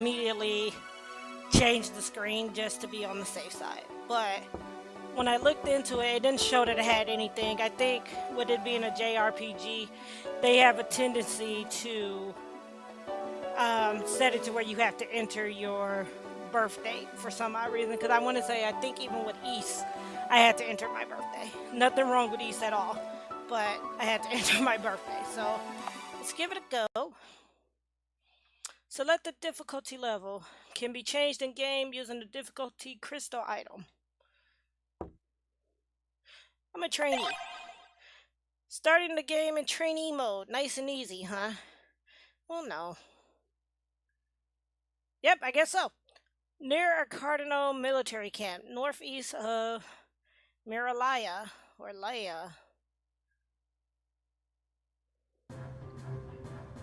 immediately change the screen just to be on the safe side. But when I looked into it, it didn't show that it had anything. I think with it being a JRPG, they have a tendency to set it to where you have to enter your birth date for some odd reason. Because I want to say, I think even with East, I had to enter my birthday. Nothing wrong with East at all, but I had to enter my birthday. So let's give it a go. Select the difficulty level. Can be changed in game using the difficulty crystal item. I'm a trainee. Starting the game in trainee mode. Nice and easy, huh? Well, no. Yep, I guess so. Near a Cardinal military camp, northeast of Miralaya, or Laya.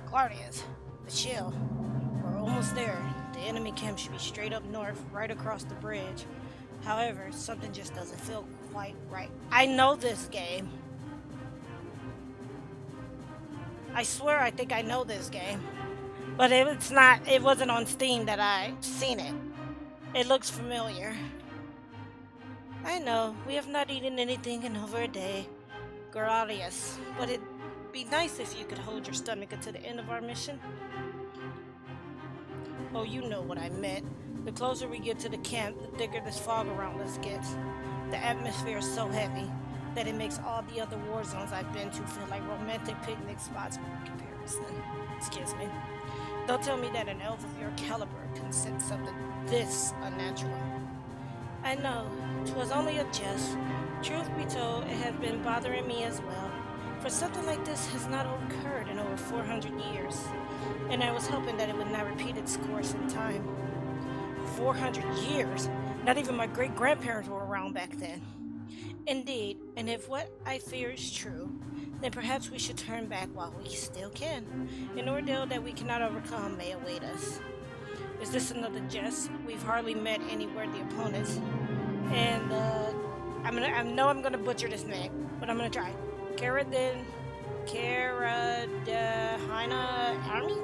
Guardians, the shield. We're almost there. The enemy camp should be straight up north, right across the bridge. However, something just doesn't feel quite right. I know this game. I swear I think I know this game. But it wasn't on Steam that I seen it. It looks familiar. I know, we have not eaten anything in over a day. Goralius, but it'd be nice if you could hold your stomach until the end of our mission. Oh, you know what I meant. The closer we get to the camp, the thicker this fog around us gets. The atmosphere is so heavy that it makes all the other war zones I've been to feel like romantic picnic spots by comparison. Excuse me. Don't tell me that an elf of your caliber can sense something this unnatural. I know, 'twas only a jest. Truth be told, it has been bothering me as well. For something like this has not occurred in over 400 years, and I was hoping that it would not repeat its course in time. 400 years? Not even my great-grandparents were around back then. Indeed, and if what I fear is true, then perhaps we should turn back while we still can. An ordeal that we cannot overcome may await us. Is this another jest? We've hardly met any worthy opponents. And I know I'm gonna butcher this name, but I'm gonna try. Caradin Caradahina Army?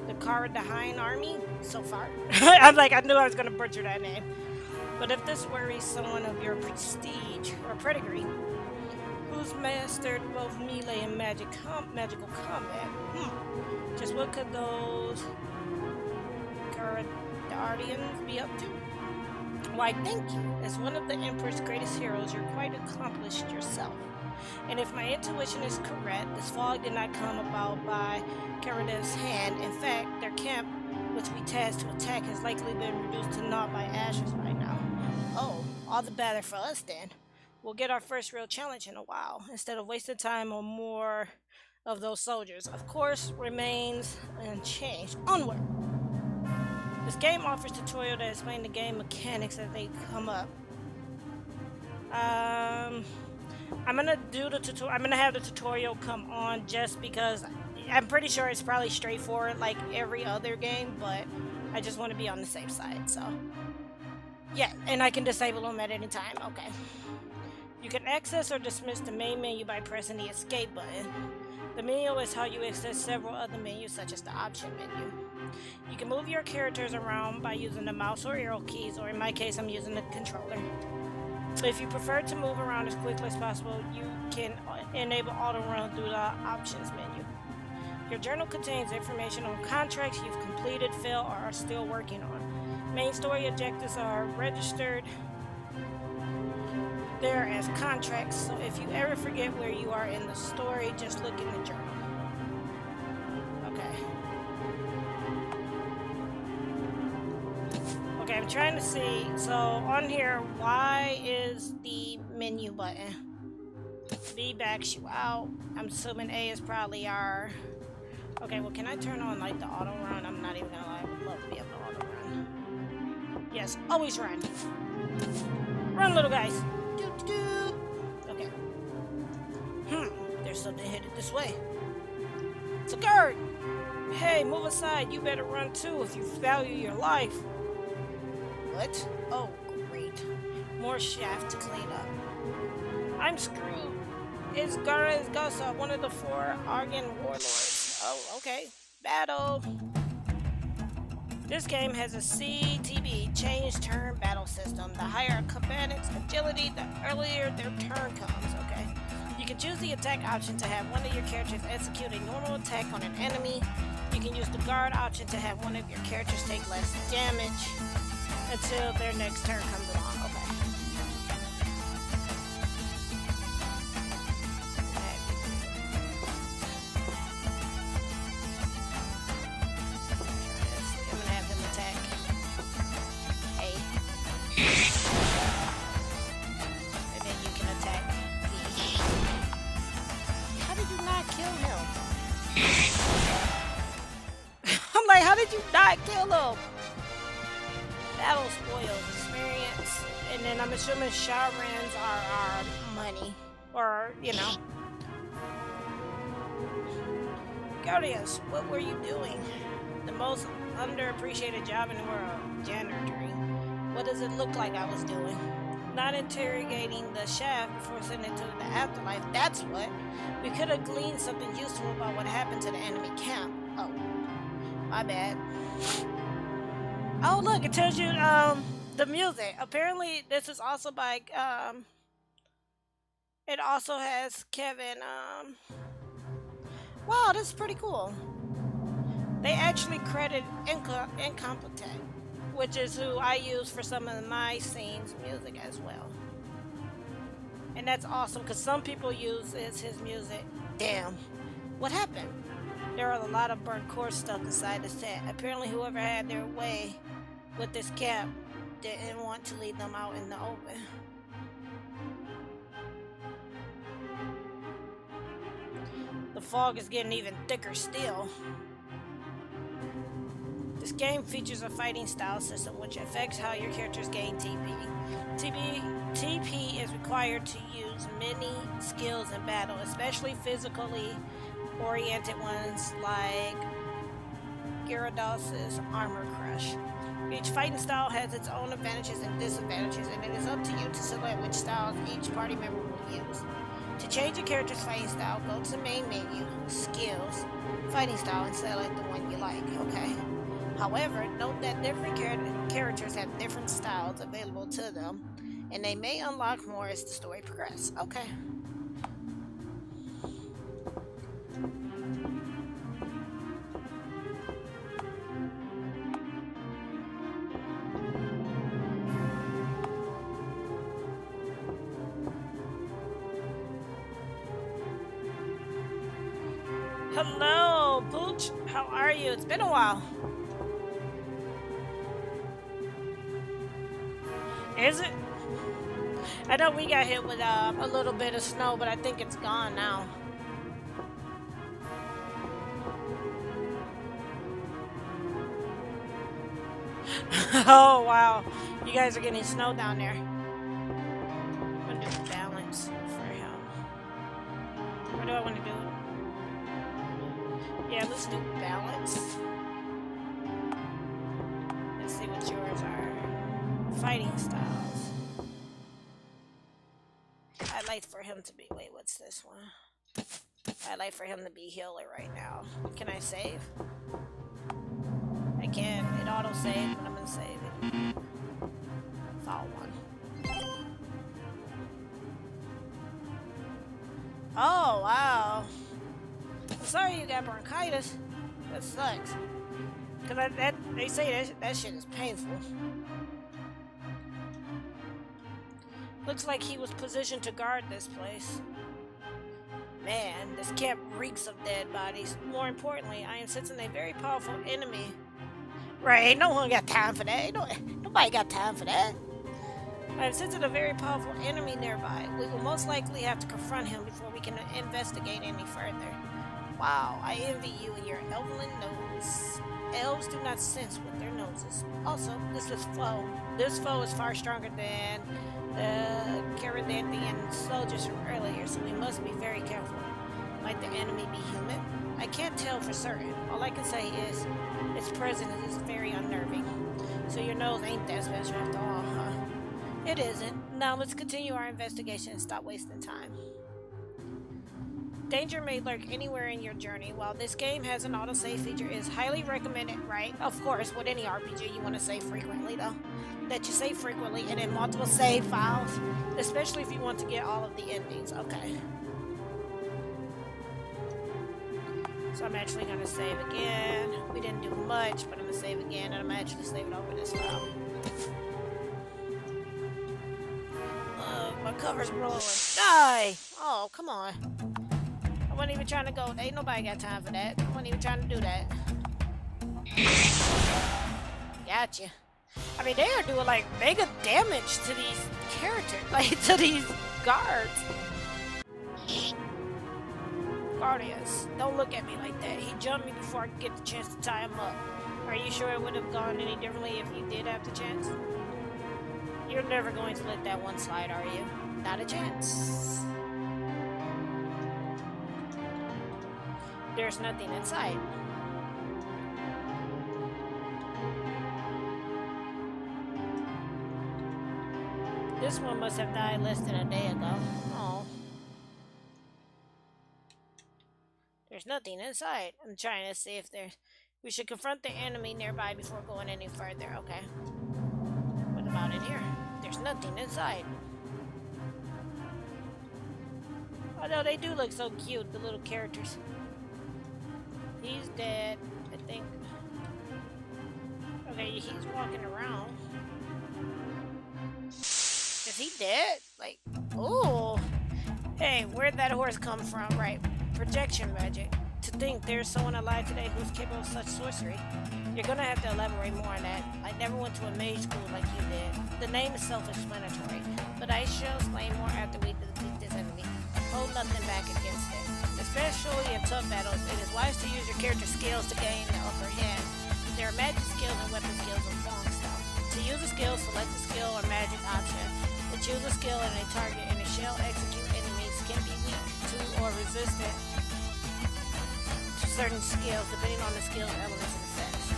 The Caradahine Army? So far. I knew I was gonna butcher that name. But if this worries someone of your prestige or pedigree, who's mastered both melee and magical combat, just what could those Guardians be up to? Why, thank you. As one of the Emperor's greatest heroes, you're quite accomplished yourself. And if my intuition is correct, this fog did not come about by Karadin's hand. In fact, their camp, which we tasked to attack, has likely been reduced to naught by ashes by now. Oh, all the better for us then. We'll get our first real challenge in a while, instead of wasting time on more of those soldiers. Of course, remains unchanged. Onward! This game offers tutorial that explain the game mechanics as they come up. I'm gonna do the tutorial. I'm gonna have the tutorial come on just because I'm pretty sure it's probably straightforward like every other game, but I just want to be on the safe side. So yeah, and I can disable them at any time. Okay. You can access or dismiss the main menu by pressing the escape button. The menu is how you access several other menus, such as the option menu. You can move your characters around by using the mouse or arrow keys, or in my case, I'm using the controller. If you prefer to move around as quickly as possible, you can enable auto run through the options menu. Your journal contains information on contracts you've completed, failed, or are still working on. Main story objectives are registered there as contracts, so if you ever forget where you are in the story, just look in the journal. Okay. Okay, I'm trying to see. So on here, Y is the menu button. B backs you out. I'm assuming A is probably our... Okay, well, can I turn on like the auto run? I'm not even gonna lie. I would love to be able to auto run. Yes, always run. Run, little guys. Okay. There's something headed this way. It's a guard! Hey, move aside. You better run too if you value your life. What? Oh, great. More shaft to clean up. I'm screwed. It's Gares Gasa, one of the 4 Argan warlords. Oh, okay. Battle. This game has a CTB, change turn battle system. The higher a combatant's agility, the earlier their turn comes, okay? You can choose the attack option to have one of your characters execute a normal attack on an enemy. You can use the guard option to have one of your characters take less damage until their next turn comes along, okay? I'm gonna have him attack A. And then you can attack B. How did you not kill him? I'm like, how did you not kill him? Battle spoils experience. And then I'm assuming Sharans are our money. Or, you know. Gordius, what were you doing? The most underappreciated job in the world, janitoring. What does it look like I was doing? Not interrogating the shaft before sending it to the afterlife. That's what. We could have gleaned something useful about what happened to the enemy camp. Oh, my bad. Oh, look, it tells you the music. Apparently, this is also by it also has Kevin. Wow, this is pretty cool. They actually credit Incompetech, which is who I use for some of my scenes music as well. And that's awesome because some people use his music. Damn, what happened? There are a lot of burnt cords stuck inside the set. Apparently, whoever had their way with this camp didn't want to leave them out in the open. The fog is getting even thicker still. This game features a fighting style system which affects how your characters gain TP. TP is required to use many skills in battle, especially physically oriented ones like Gyarados' Armor Crush. Each fighting style has its own advantages and disadvantages, and it is up to you to select which styles each party member will use. To change your character's fighting style, go to the main menu, Skills, Fighting Style, and select the one you like, okay? However, note that different characters have different styles available to them, and they may unlock more as the story progresses, okay? Hello, Pooch. How are you? It's been a while. Is it? I know we got hit with a little bit of snow, but I think it's gone now. Oh, wow. You guys are getting snow down there. I'm going to do balance for him. What do I want to do? Yeah, let's do balance. Let's see what yours are. Fighting styles. I'd like for him to be... Wait, what's this one? I'd like for him to be healer right now. Can I save? I can. It auto-saved, but I'm going to save it. File 1. Oh, wow. I'm sorry you got bronchitis. That sucks. Because they say that shit is painful. Looks like he was positioned to guard this place. Man, this camp reeks of dead bodies. More importantly, I am sensing a very powerful enemy. Right, no one got time for that. Nobody got time for that. I am sensing a very powerful enemy nearby. We will most likely have to confront him before we can investigate any further. Wow, I envy you and your elven nose. Elves do not sense with their noses. Also, this foe is far stronger than the Caradanthian soldiers from earlier, so we must be very careful. Might the enemy be human? I can't tell for certain. All I can say is, its presence is very unnerving. So your nose ain't that special after all, huh? It isn't. Now let's continue our investigation and stop wasting time. Danger may lurk anywhere in your journey. While this game has an autosave feature, it is highly recommended, right? Of course, with any RPG, you want to save frequently, though. That you save frequently and in multiple save files, especially if you want to get all of the endings. Okay. So I'm actually going to save again. We didn't do much, but I'm going to save again, and I'm actually saving over this file. My cover's rolling. Die! Oh, come on. I wasn't even trying to go. Ain't nobody got time for that. I wasn't even trying to do that. Gotcha. I mean, they are doing like mega damage to these characters, like to these guards. Guardians, don't look at me like that. He jumped me before I could get the chance to tie him up. Are you sure it would have gone any differently if you did have the chance? You're never going to let that one slide, are you? Not a chance. There's nothing in sight. This one must have died less than a day ago. Oh. There's nothing inside. I'm trying to see if there's... We should confront the enemy nearby before going any further. Okay. What about in here? There's nothing inside. Although they do look so cute, the little characters. He's dead, I think. Okay, he's walking around. Is he dead? Like, oh. Hey, where'd that horse come from? Right, projection magic. To think there's someone alive today who's capable of such sorcery. You're gonna have to elaborate more on that. I never went to a mage school like you did. The name is self-explanatory, but I shall explain more after we defeat this enemy. Hold nothing back against it. Especially in tough battles, it is wise to use your character skills to gain the upper hand. There are magic skills and weapon skills with long stuff. To use a skill, select the skill or magic option. To choose a skill and a target and it shall execute enemies can be weak to or resistant to certain skills depending on the skills, elements, and effects.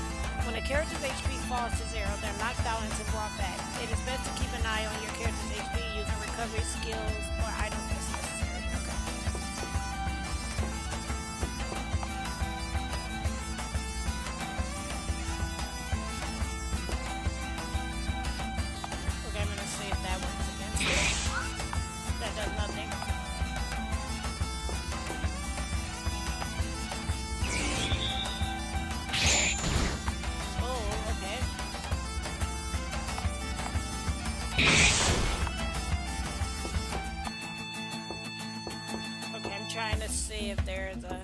When a character's HP falls to 0, they're knocked out and brought back. It is best to keep an eye on your character's HP using recovery skills or items as necessary. Okay, I'm gonna see if that works against it. That does nothing. Trying to see if there's a...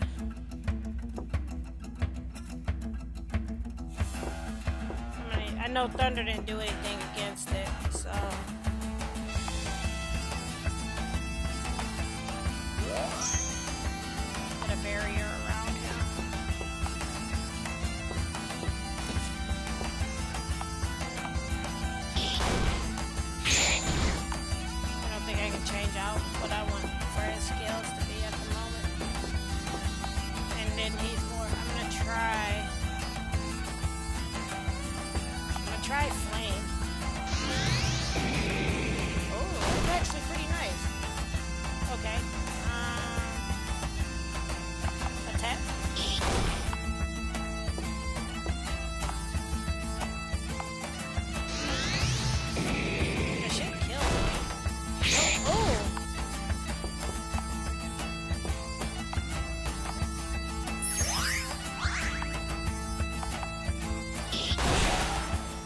I know Thunder didn't do anything against it, so... Put a barrier around him. I don't think I can change out what I want for his skills to be at the moment. And then he's more... I'm gonna try flame. Oh, that's actually pretty nice. Okay. Attack. That should kill me. Oh!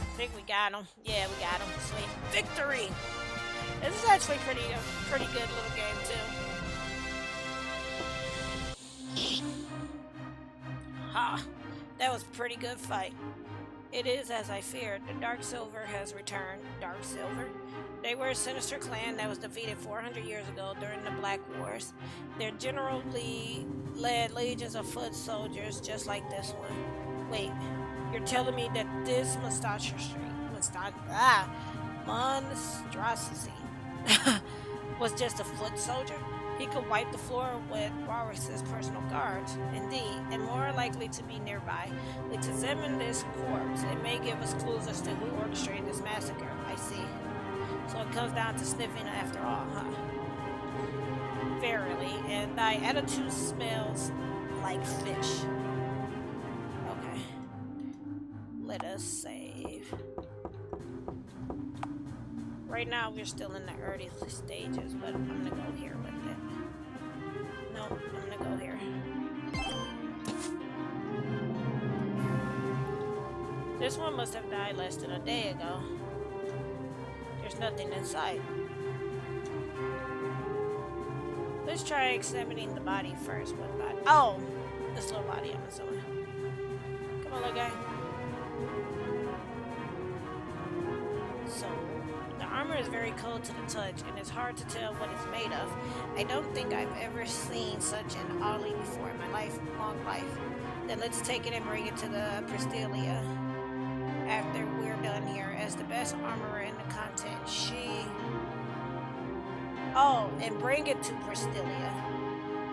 I think we got him. Yeah, we got him. Sweet. Victory! This is actually a pretty good little game, too. Ha! That was a pretty good fight. It is as I feared. The Dark Silver has returned. Dark Silver? They were a sinister clan that was defeated 400 years ago during the Black Wars. Their general led legions of foot soldiers just like this one. Wait, you're telling me that this monstrosity was just a foot soldier? He could wipe the floor with Walrus's personal guards, indeed, and more likely to be nearby. Let's examine this corpse. It may give us clues as to who orchestrated this massacre. I see. So it comes down to sniffing after all, huh? verily, and thy attitude smells like fish. Okay, let us save. Right now, we're still in the early stages, but I'm gonna go here with it. Nope, I'm gonna go here. This one must have died less than a day ago. There's nothing in sight. Let's try examining the body first. What body? Oh! This little body, I'm assuming. Come on, little guy. So, the armor is very cold to the touch, and it's hard to tell what it's made of. I don't think I've ever seen such an ollie before in my long life. Then let's take it and bring it to the Prestilia. After we're done here, as the best armorer in the content, Oh, and bring it to Prestilia.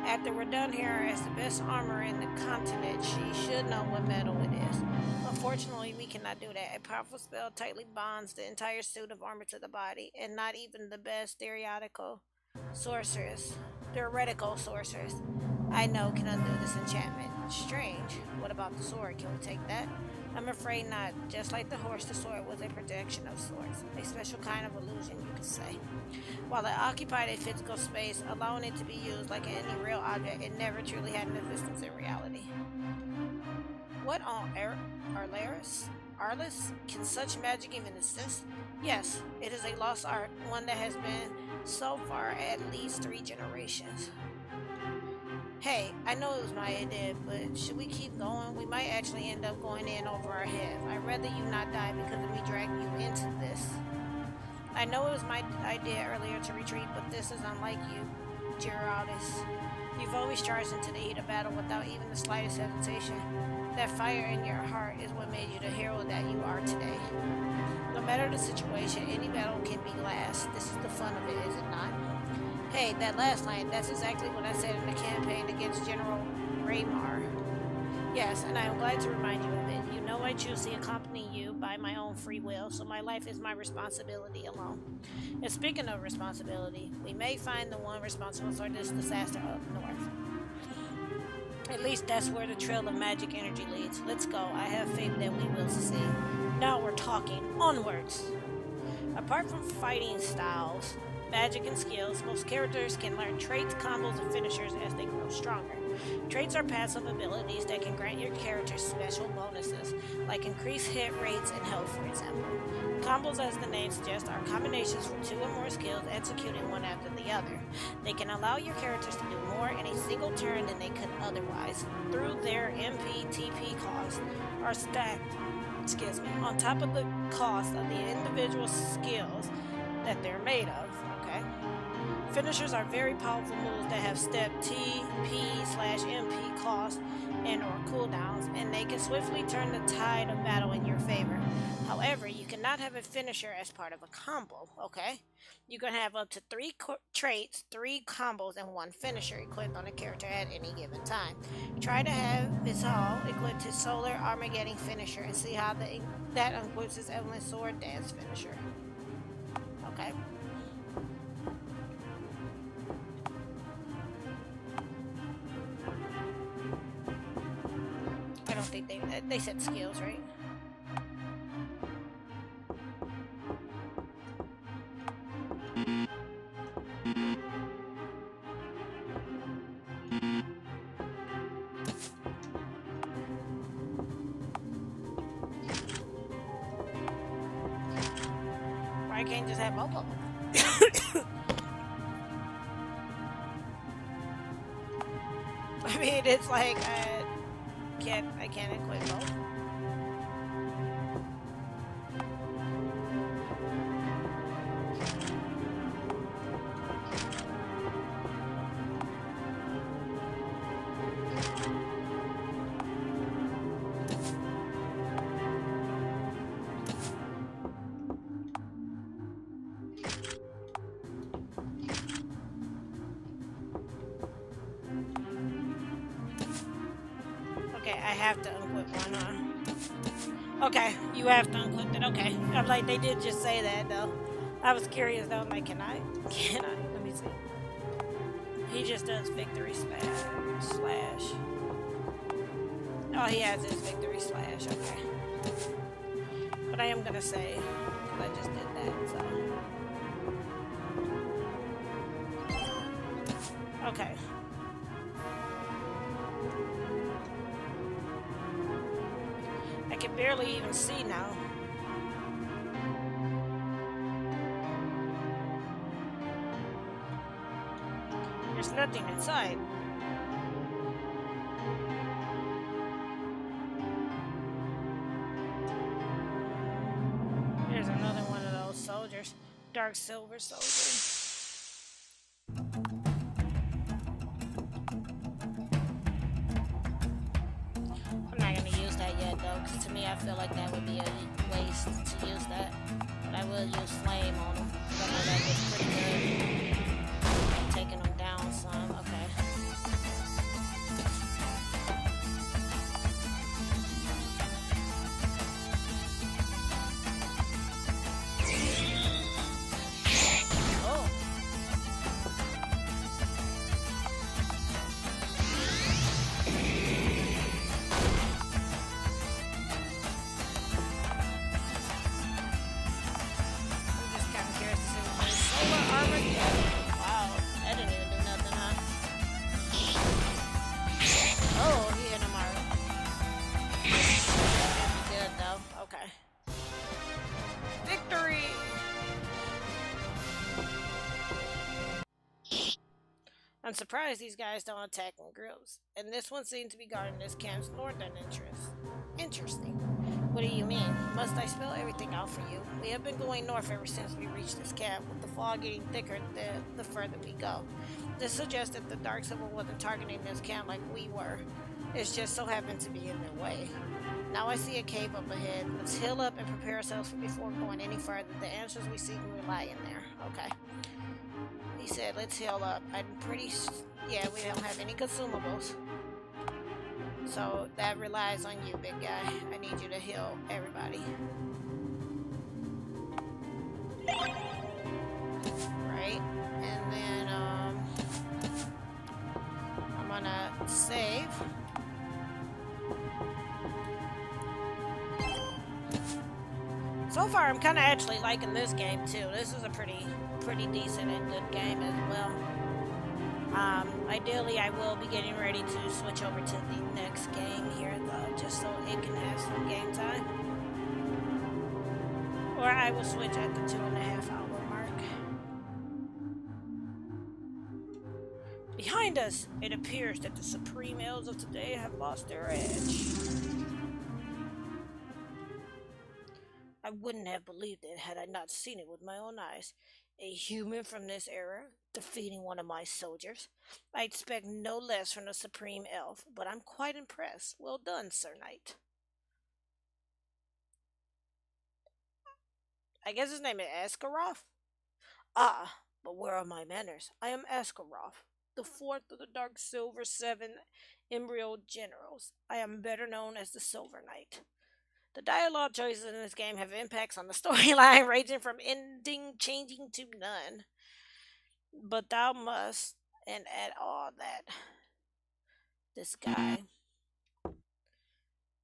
After we're done here, as the best armorer in the continent, she should know what metal it is. Unfortunately, we cannot do that. A powerful spell tightly bonds the entire suit of armor to the body, and not even the best theoretical sorceress, I know can undo this enchantment. Strange. What about the sword? Can we take that? I'm afraid not. Just like the horse, the sword was a projection of sorts. A special kind of illusion, you could say. While it occupied a physical space, allowing it to be used like any real object, it never truly had an existence in reality. What on Arlis? Can such magic even exist? Yes, it is a lost art, one that has been so far at least 3 generations. Hey, I know it was my idea, but should we keep going? We might actually end up going in over our head. I'd rather you not die because of me dragging you into this. I know it was my idea earlier to retreat, but this is unlike you, Geraldus. You've always charged into the heat of battle without even the slightest hesitation. That fire in your heart is what made you the hero that you are today. No matter the situation, any battle can be last. This is the fun of it, is it not? Hey, that last line, that's exactly what I said in the campaign against General Raymar. Yes, and I am glad to remind you of it. You know I choose to accompany you by my own free will, so my life is my responsibility alone. And speaking of responsibility, we may find the one responsible for this disaster up north. At least that's where the trail of magic energy leads. Let's go. I have faith that we will succeed. Now we're talking. Onwards! Apart from fighting styles, magic, and skills, most characters can learn traits, combos, and finishers as they grow stronger. Traits are passive abilities that can grant your character special bonuses, like increased hit rates and health, for example. Combos, as the name suggests, are combinations from 2 or more skills executing one after the other. They can allow your characters to do more in a single turn than they could otherwise, through their MP/TP costs are stacked, on top of the cost of the individual skills that they're made of. Finishers are very powerful moves that have step TP/MP cost and or cooldowns, and they can swiftly turn the tide of battle in your favor. However, you cannot have a finisher as part of a combo, okay? You can have up to 3 traits, 3 combos, and 1 finisher equipped on a character at any given time. Try to have this all equipped to Solar Armageddon finisher and see how that equips his Evelyn Sword Dance finisher. Okay. I don't think they said skills, right? Why can't just have both of them? I mean, it's like I can't equip both. Okay, I have to unequip one, huh? Okay, you have to unequip it. Okay. I'm like, they did just say that, though. I was curious, though. I'm like, can I? Can I? Let me see. He just does victory slash. Oh, he has his victory slash. Okay. But I am gonna say, because I just did that, so. Okay. I can barely even see now. There's nothing inside. Here's another one of those soldiers. Dark silver soldier. I'm not gonna use that yet though, because to me I feel like that would be a waste to use that. But I will use flame on them. I know that gets pretty good. I'm taking them down some. Okay. Oh. I'm just kind of curious to see what this solar armor did. Wow, that didn't even do nothing, huh? Oh, he hit him already. That did be good though. Okay. Victory! I'm surprised these guys don't attack in groups, and this one seemed to be guarding this camp's northern entrance. Interesting. What do you mean? Must I spell everything out for you? We have been going north ever since we reached this camp, with the fog getting thicker the further we go. This suggests that the Dark Silver wasn't targeting this camp like we were. It just so happened to be in their way. Now I see a cave up ahead. Let's heal up and prepare ourselves before going any further. The answers we seek will lie in there. Okay. He said, let's heal up. Yeah, we don't have any consumables. So that relies on you, big guy. I need you to heal everybody. Right? And then, I'm gonna save. So far, I'm kind of actually liking this game too. This is a pretty decent and good game as well. Ideally, I will be getting ready to switch over to the next game here, though, just so it can have some game time. Or I will switch at the 2.5 hour mark. Behind us, it appears that the supreme elves of today have lost their edge. I wouldn't have believed it had I not seen it with my own eyes. A human from this era defeating one of my soldiers. I expect no less from the Supreme Elf, but I'm quite impressed. Well done, Sir Knight. I guess his name is Askaroth? Ah, but where are my manners? I am Askaroth, the fourth of the Dark Silver Seven embryo generals. I am better known as the Silver Knight. The dialogue choices in this game have impacts on the storyline, ranging from ending changing to none. But thou must, and add all that. This guy.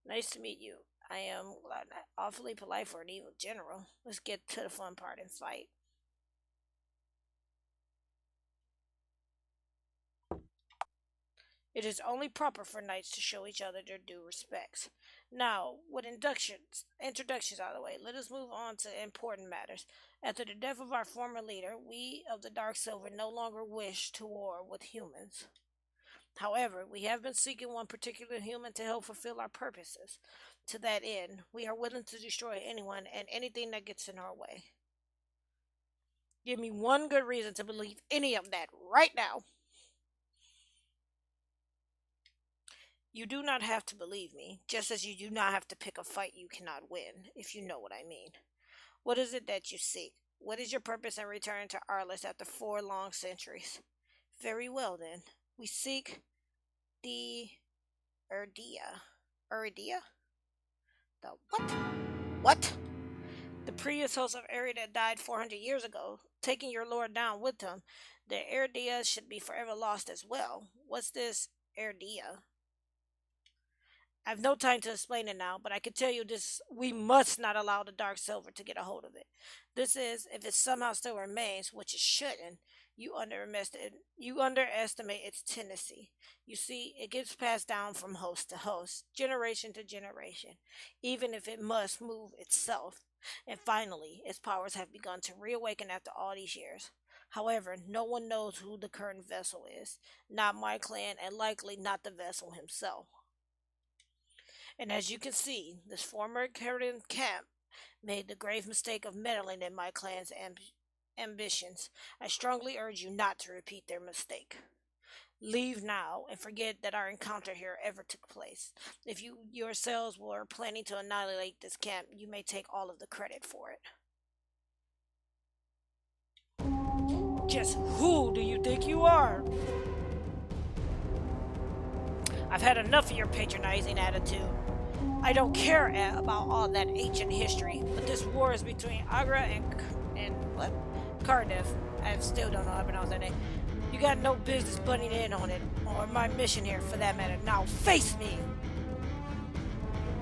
Nice to meet you. I am awfully polite for an evil general. Let's get to the fun part and fight. It is only proper for knights to show each other their due respects. Now, with introductions out of the way, let us move on to important matters. After the death of our former leader, we of the Dark Silver no longer wish to war with humans. However, we have been seeking one particular human to help fulfill our purposes. To that end, we are willing to destroy anyone and anything that gets in our way. Give me one good reason to believe any of that right now. You do not have to believe me, just as you do not have to pick a fight you cannot win, if you know what I mean. What is it that you seek? What is your purpose in returning to Arliss after 4 long centuries? Very well, then. We seek the Eredia. Eredia? The what? What? The previous host of Eredia died 400 years ago, taking your lord down with him. The Eredia should be forever lost as well. What's this Eredia? I have no time to explain it now, but I can tell you this: we must not allow the Dark Silver to get a hold of it. This is, if it somehow still remains, which it shouldn't, you underestimate its tendency. You see, it gets passed down from host to host, generation to generation, even if it must move itself. And finally, its powers have begun to reawaken after all these years. However, no one knows who the current vessel is. Not my clan, and likely not the vessel himself. And as you can see, this former Karen camp made the grave mistake of meddling in my clan's ambitions. I strongly urge you not to repeat their mistake. Leave now and forget that our encounter here ever took place. If you yourselves were planning to annihilate this camp, you may take all of the credit for it. Just who do you think you are? I've had enough of your patronizing attitude. I don't care about all that ancient history, but this war is between Agra and what? Cardiff. I still don't know how to pronounce that name. You got no business butting in on it, or my mission here for that matter. Now face me!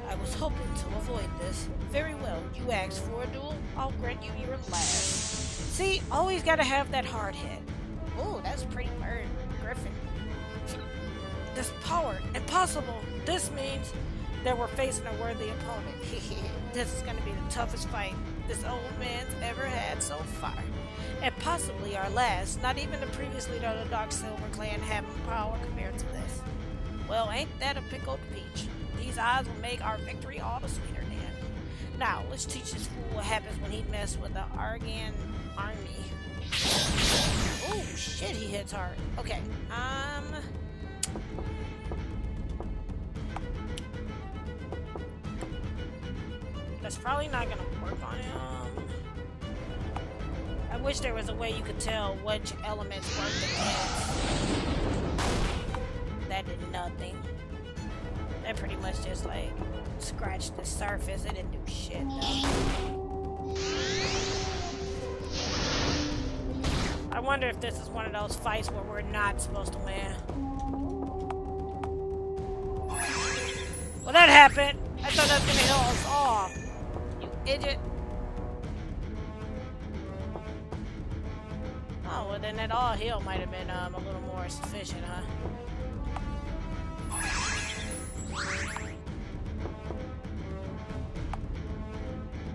I was hoping to avoid this. Very well, you asked for a duel, I'll grant you your last. See, always gotta have that hard head. Ooh, that's pretty bird, Griffin. This power, impossible! This means that we're facing a worthy opponent. This is gonna be the toughest fight this old man's ever had so far. And possibly our last. Not even the previous leader of the Dark Silver Clan having power compared to this. Well, ain't that a pickled peach? These odds will make our victory all the sweeter then. Now, let's teach this fool what happens when he messes with the Argan army. Oh, shit, he hits hard. Okay, that's probably not gonna work on him. I wish there was a way you could tell which elements worked against. That did nothing. That pretty much just like scratched the surface. It didn't do shit though. I wonder if this is one of those fights where we're not supposed to win. Well, that happened. I thought that was gonna kill us all. You idiot. Oh, well then that all heal might have been a little more sufficient, huh?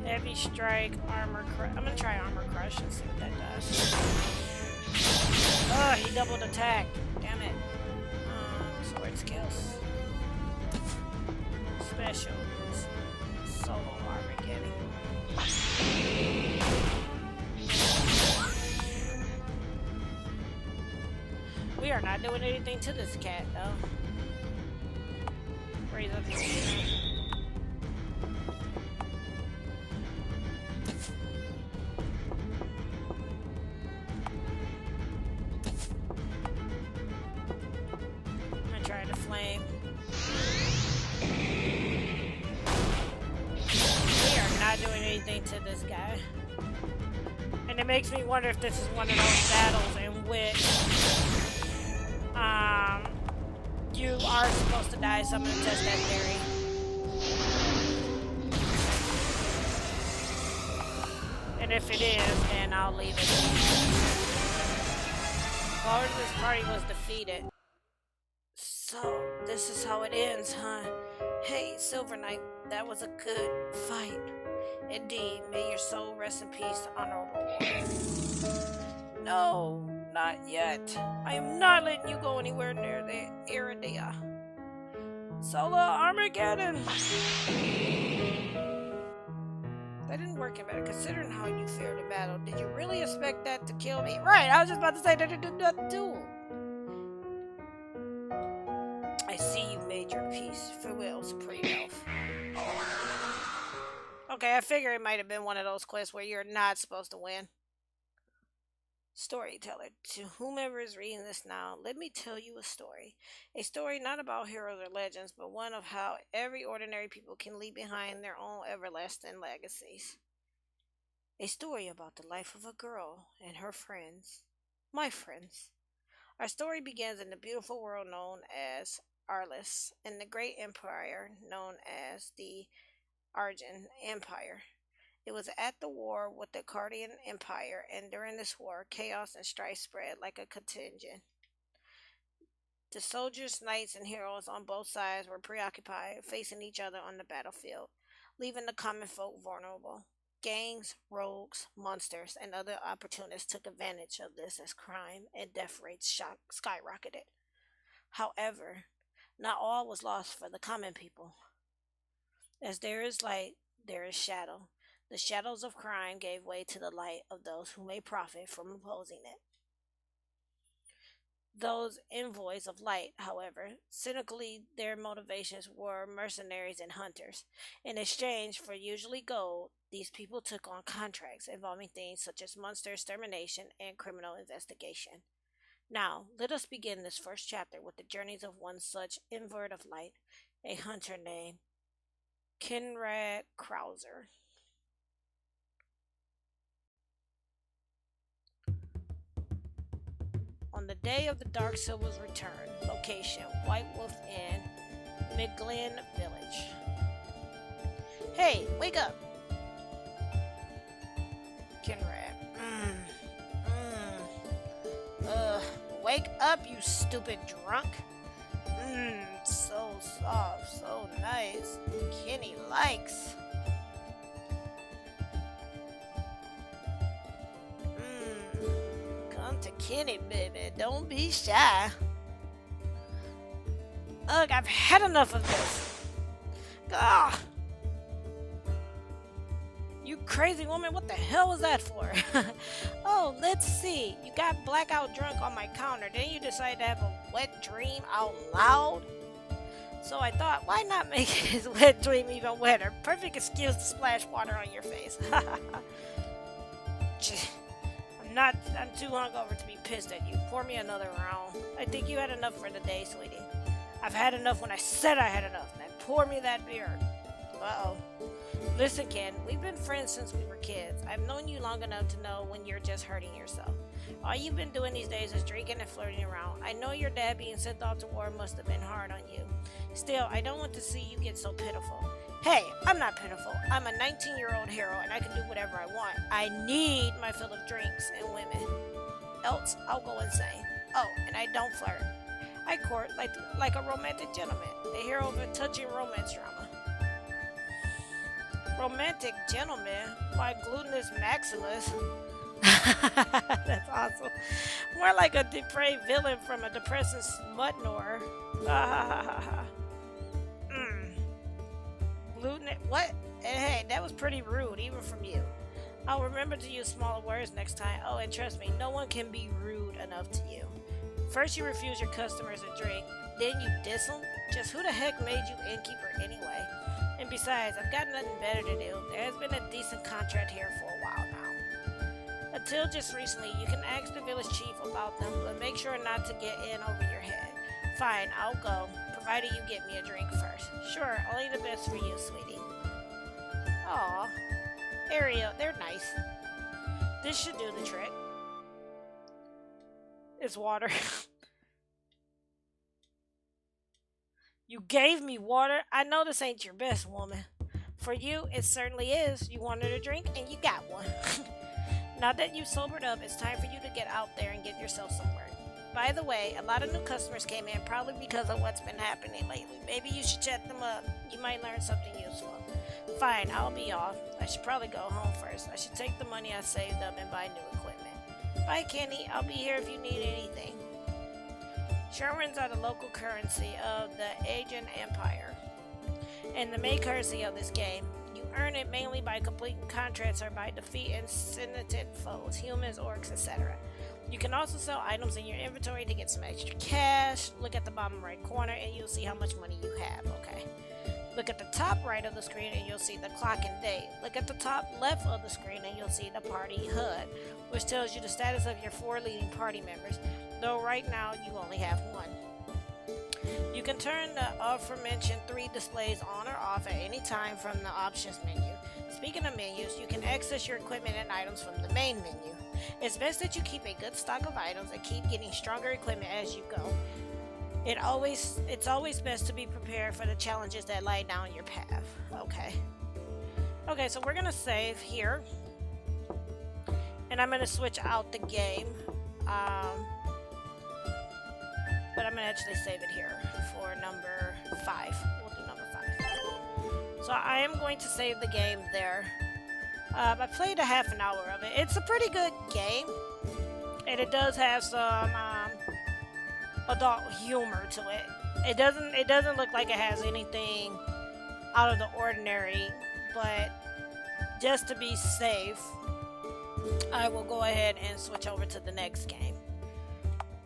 Heavy strike, armor crush. I'm gonna try armor crush and see what that does. Oh, he doubled attack. Damn it. Sword skills. Specials. Solo armor getting. We are not doing anything to this cat, though. Raise up his head. I'm gonna try the flame. We are not doing anything to this guy. And it makes me wonder if this is one of those battles in which you are supposed to die, so I'm gonna test that theory. And if it is, then I'll leave it. Part of this party was defeated. So, this is how it ends, huh? Hey, Silver Knight, that was a good fight. Indeed, may your soul rest in peace, honorable warrior. No, not yet. I am not letting you go anywhere near the Eredia. Solo Armageddon! That didn't work in better, considering how you fared in battle. Did you really expect that to kill me? Right, I was just about to say that it did not do. I see you made your peace. Farewell, Supreme Elf. Okay, I figure it might have been one of those quests where you're not supposed to win. Storyteller, to whomever is reading this now, let me tell you a story. A story not about heroes or legends, but one of how every ordinary people can leave behind their own everlasting legacies. A story about the life of a girl and her friends. My friends. Our story begins in the beautiful world known as Arlis, in the great empire known as the Argan Empire. It was at the war with the Cardian Empire, and during this war, chaos and strife spread like a contagion. The soldiers, knights, and heroes on both sides were preoccupied, facing each other on the battlefield, leaving the common folk vulnerable. Gangs, rogues, monsters, and other opportunists took advantage of this as crime and death rates skyrocketed. However, not all was lost for the common people. As there is light, there is shadow. The shadows of crime gave way to the light of those who may profit from opposing it. Those envoys of light, however, cynically their motivations were mercenaries and hunters. In exchange for usually gold, these people took on contracts involving things such as monster extermination and criminal investigation. Now, let us begin this first chapter with the journeys of one such invert of light, a hunter named Kinrad Krauser. On the day of the Dark Silver's return, location White Wolf Inn, Midglen Village. Hey, wake up! Kinrad. Wake up, you stupid drunk! So soft, so nice. Kenny likes. Come to Kenny, baby. Don't be shy. Ugh, I've had enough of this. Ugh. You crazy woman, what the hell was that for? Oh, let's see. You got blackout drunk on my counter. Then you decided to have a wet dream out loud? So I thought, why not make his wet dream even wetter? Perfect excuse to splash water on your face. I'm too hungover to be pissed at you. Pour me another round. I think you had enough for the day, sweetie. I've had enough when I said I had enough. Now pour me that beer. Uh-oh. Listen, Ken, we've been friends since we were kids. I've known you long enough to know when you're just hurting yourself. All you've been doing these days is drinking and flirting around. I know your dad being sent off to war must have been hard on you. Still, I don't want to see you get so pitiful. Hey, I'm not pitiful. I'm a 19-year-old hero and I can do whatever I want. I need my fill of drinks and women. Else, I'll go insane. Oh, and I don't flirt. I court like a romantic gentleman, a hero of a touching romance drama. Romantic gentleman? Why, Glutinous Maximus? That's awesome. More like a depraved villain from a depressing smut noir. Glutinous? What? Hey, that was pretty rude, even from you. I'll remember to use smaller words next time. Oh, and trust me, no one can be rude enough to you. First you refuse your customers a drink, then you diss them? Just who the heck made you innkeeper anyway? And besides, I've got nothing better to do. There has been a decent contract here for a while now. Until just recently, you can ask the village chief about them, but make sure not to get in over your head. Fine, I'll go, provided you get me a drink first. Sure, only the best for you, sweetie. Aw, Ariel, they're nice. This should do the trick. It's water. You gave me water? I know this ain't your best, woman. For you, it certainly is. You wanted a drink, and you got one. Now that you've sobered up, it's time for you to get out there and get yourself some work. By the way, a lot of new customers came in, probably because of what's been happening lately. Maybe you should chat them up. You might learn something useful. Fine, I'll be off. I should probably go home first. I should take the money I saved up and buy new equipment. Bye, Kenny. I'll be here if you need anything. Sherwins are the local currency of the Aegean Empire, and the main currency of this game. You earn it mainly by completing contracts or by defeating synthetic foes, humans, orcs, etc. You can also sell items in your inventory to get some extra cash. Look at the bottom right corner and you'll see how much money you have, okay? Look at the top right of the screen and you'll see the clock and date. Look at the top left of the screen and you'll see the party HUD, which tells you the status of your 4 leading party members, though right now you only have 1. You can turn the aforementioned 3 displays on or off at any time from the options menu. Speaking of menus, you can access your equipment and items from the main menu. It's best that you keep a good stock of items and keep getting stronger equipment as you go. It's always best to be prepared for the challenges that lie down your path. Okay. Okay, so we're gonna save here. And I'm gonna switch out the game. But I'm gonna actually save it here for number 5. We'll do number 5. So I am going to save the game there. I played a half an hour of it. It's a pretty good game, and it does have some adult humor to it. It doesn't look like it has anything out of the ordinary, but just to be safe, I will go ahead and switch over to the next game.